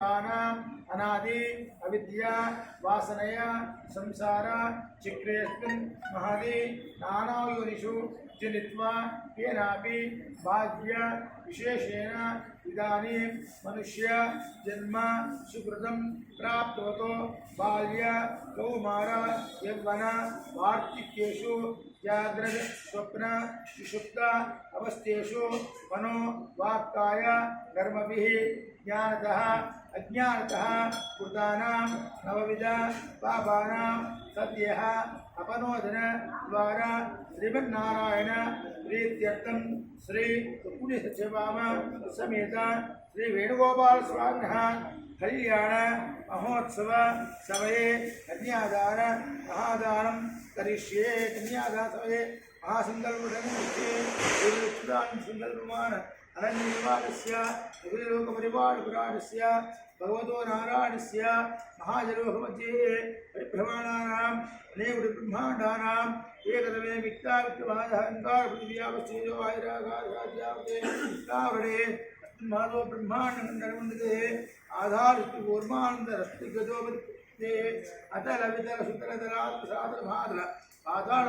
अनादि अविद्या वासनया संसार चक्रेऽस्मिन् महदि नानायोनिषु जनित्वा केनापि भाग्य विशेषेण इदानीं मनुष्य जन्म सुकृतं प्राप्तवतो बाल्य कौमार यौवन वार्धक्येषु जाग्रत् स्वप्न सुषुप्त अवस्थेषु मनो वाक्काय कर्मभिः ज्ञानतः अज्ञानतः कृतानां नवविध पापानां सद्यः अपनोदन द्वारा श्रीमन्नारायण प्रीत्यर्थं श्री पुण्यसत्यभाम समेत श्री वेणुगोपाल स्वामिनः कल्याण महोत्सव समये कन्यादान महादानं करिष्ये। कन्यादान समये महासङ्कल्पसंगल्पमान अनन्यनिवारस्य अखिललोकपरिवारपुराणस्य भगवतो नारायणस्य महाजलोकमध्ये परिभ्रमणानां अनेकब्रह्माण्डानाम् एकतमे मिथ्याविक्रमादहङ्कारपृथिव्यावस्थितो वायुरागाध्यावते माधव ब्रह्माण्डमण्डलमण्डले आधारस्तुकूर्मानन्दरस्तिगतोपरिते अतल वितल सुतलतलात्सादरभादल पाताल